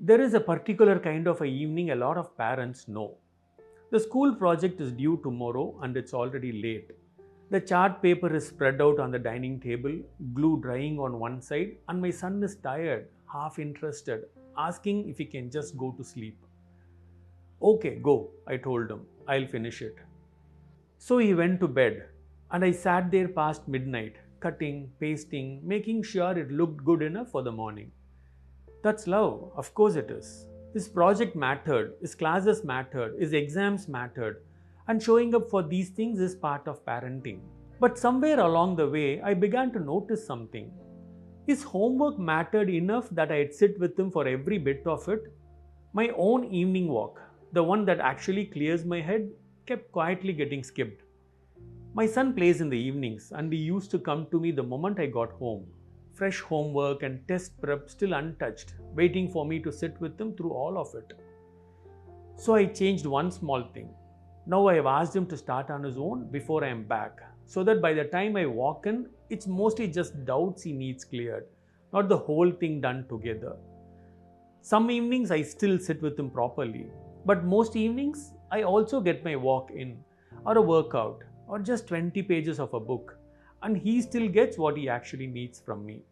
There is a particular kind of a evening a lot of parents know. The school project is due tomorrow and it's already late. The chart paper is spread out on the dining table, glue drying on one side, and my son is tired, half interested, asking if he can just go to sleep. Okay, go, I told him. I'll finish it. So he went to bed, and I sat there past midnight, cutting, pasting, making sure it looked good enough for the morning. That's love, of course it is. His project mattered, his classes mattered, his exams mattered, and showing up for these things is part of parenting. But somewhere along the way, I began to notice something. His homework mattered enough that I'd sit with him for every bit of it. My own evening walk, the one that actually clears my head, kept quietly getting skipped. My son plays in the evenings, and he used to come to me the moment I got home. Fresh homework and test prep still untouched, waiting for me to sit with him through all of it. So I changed one small thing. Now I have asked him to start on his own before I am back, so that by the time I walk in, it's mostly just doubts he needs cleared, not the whole thing done together. Some evenings I still sit with him properly, but most evenings I also get my walk in, or a workout, or just 20 pages of a book, and he still gets what he actually needs from me.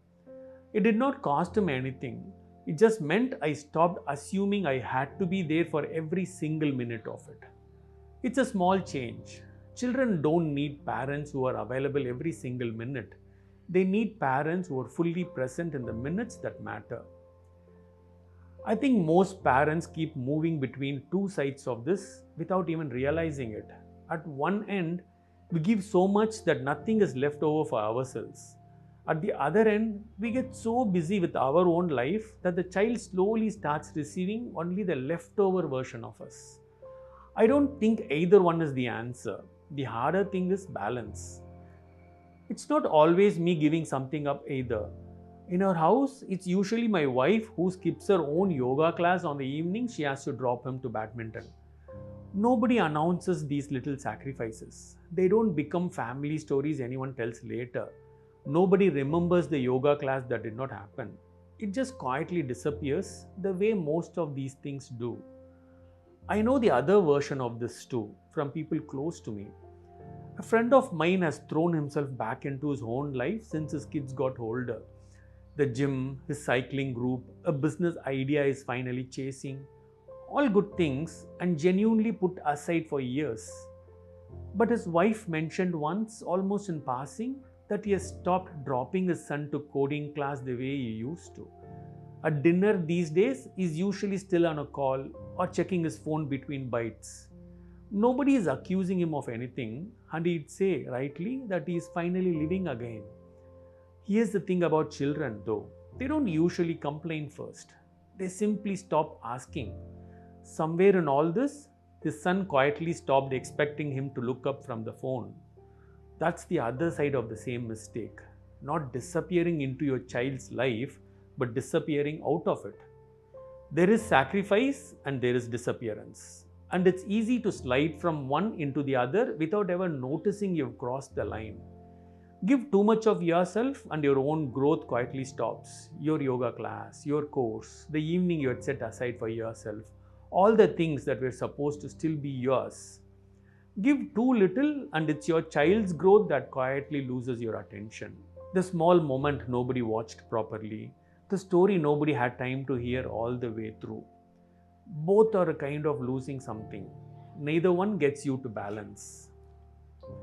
It did not cost him anything. It just meant I stopped assuming I had to be there for every single minute of it. It's a small change. Children don't need parents who are available every single minute. They need parents who are fully present in the minutes that matter. I think most parents keep moving between two sides of this without even realizing it. At one end, we give so much that nothing is left over for ourselves. At the other end, we get so busy with our own life that the child slowly starts receiving only the leftover version of us. I don't think either one is the answer. The harder thing is balance. It's not always me giving something up either. In our house, it's usually my wife who skips her own yoga class on the evening she has to drop him to badminton. Nobody announces these little sacrifices. They don't become family stories anyone tells later. Nobody remembers the yoga class that did not happen. It just quietly disappears the way most of these things do. I know the other version of this too, from people close to me. A friend of mine has thrown himself back into his own life since his kids got older. The gym, his cycling group, a business idea is finally chasing. All good things and genuinely put aside for years. But his wife mentioned once, almost in passing, that he has stopped dropping his son to coding class the way he used to. At dinner these days, he's usually still on a call or checking his phone between bites. Nobody is accusing him of anything, and he'd say, rightly, that he is finally living again. Here's the thing about children though, they don't usually complain first. They simply stop asking. Somewhere in all this, his son quietly stopped expecting him to look up from the phone. That's the other side of the same mistake. Not disappearing into your child's life, but disappearing out of it. There is sacrifice and there is disappearance. And it's easy to slide from one into the other without ever noticing you've crossed the line. Give too much of yourself and your own growth quietly stops. Your yoga class, your course, the evening you had set aside for yourself, all the things that were supposed to still be yours. Give too little and it's your child's growth that quietly loses your attention. The small moment nobody watched properly, the story nobody had time to hear all the way through. Both are a kind of losing something. Neither one gets you to balance.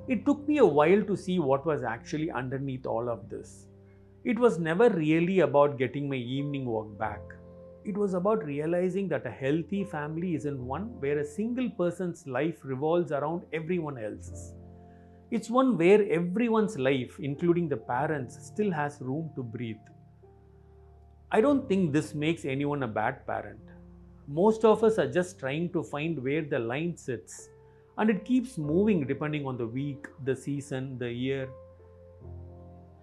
It took me a while to see what was actually underneath all of this. It was never really about getting my evening walk back. It was about realizing that a healthy family isn't one where a single person's life revolves around everyone else's. It's one where everyone's life, including the parents, still has room to breathe. I don't think this makes anyone a bad parent. Most of us are just trying to find where the line sits, and it keeps moving depending on the week, the season, the year.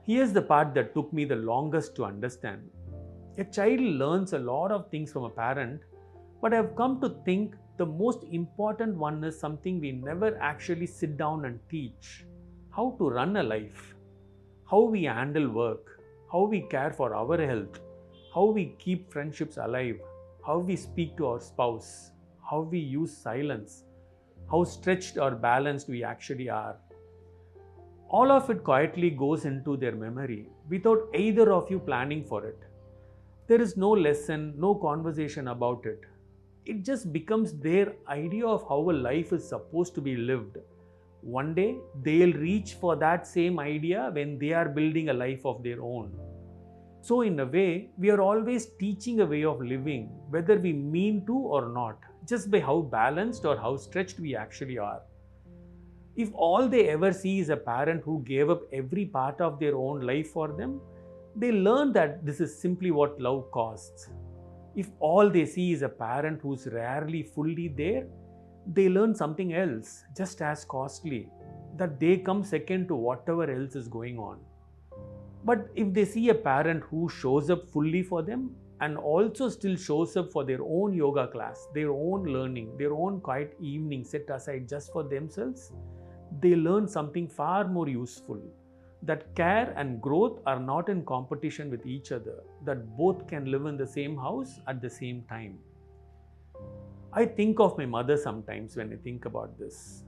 Here's the part that took me the longest to understand. A child learns a lot of things from a parent, but I've come to think the most important one is something we never actually sit down and teach. How to run a life, how we handle work, how we care for our health, how we keep friendships alive, how we speak to our spouse, how we use silence, how stretched or balanced we actually are. All of it quietly goes into their memory without either of you planning for it. There is no lesson, no conversation about it. It just becomes their idea of how a life is supposed to be lived. One day, they'll reach for that same idea when they are building a life of their own. So, in a way, we are always teaching a way of living, whether we mean to or not, just by how balanced or how stretched we actually are. If all they ever see is a parent who gave up every part of their own life for them, they learn that this is simply what love costs. If all they see is a parent who's rarely fully there, they learn something else just as costly, that they come second to whatever else is going on. But if they see a parent who shows up fully for them and also still shows up for their own yoga class, their own learning, their own quiet evening set aside just for themselves, they learn something far more useful, that care and growth are not in competition with each other, that both can live in the same house at the same time. I think of my mother sometimes when I think about this.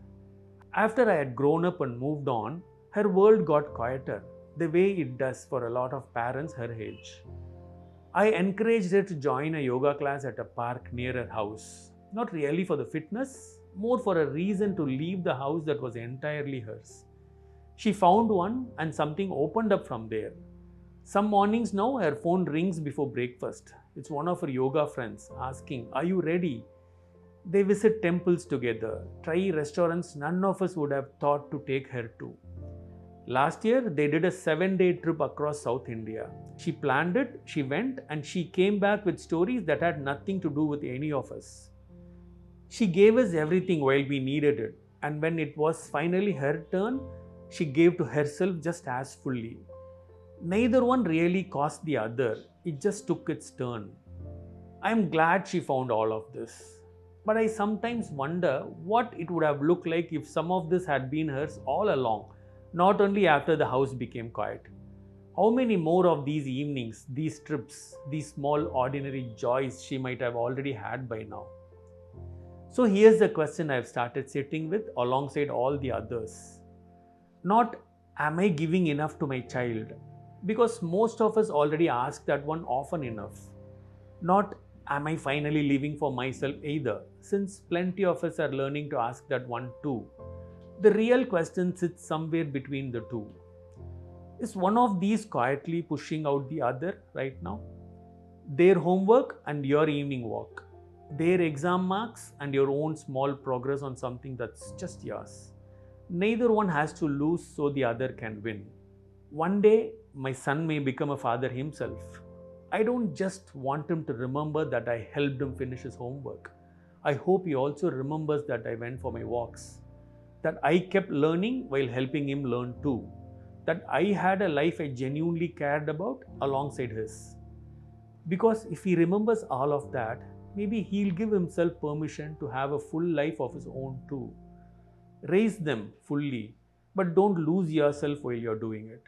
After I had grown up and moved on, her world got quieter, the way it does for a lot of parents her age. I encouraged her to join a yoga class at a park near her house, not really for the fitness, more for a reason to leave the house that was entirely hers. She found one and something opened up from there. Some mornings now her phone rings before breakfast. It's one of her yoga friends asking, "Are you ready?" They visit temples together, try restaurants none of us would have thought to take her to. Last year, they did a 7-day trip across South India. She planned it, she went, and she came back with stories that had nothing to do with any of us. She gave us everything while we needed it, and when it was finally her turn, she gave to herself just as fully. Neither one really cost the other, it just took its turn. I am glad she found all of this. But I sometimes wonder what it would have looked like if some of this had been hers all along, not only after the house became quiet. How many more of these evenings, these trips, these small ordinary joys she might have already had by now? So here's the question I've started sitting with alongside all the others. Not, am I giving enough to my child? Because most of us already ask that one often enough. Not, am I finally living for myself either, since plenty of us are learning to ask that one too. The real question sits somewhere between the two. Is one of these quietly pushing out the other right now? Their homework and your evening walk. Their exam marks and your own small progress on something that's just yours. Neither one has to lose so the other can win. One day, my son may become a father himself. I don't just want him to remember that I helped him finish his homework. I hope he also remembers that I went for my walks, that I kept learning while helping him learn too, that I had a life I genuinely cared about alongside his. Because if he remembers all of that, maybe he'll give himself permission to have a full life of his own too. Raise them fully, but don't lose yourself while you're doing it.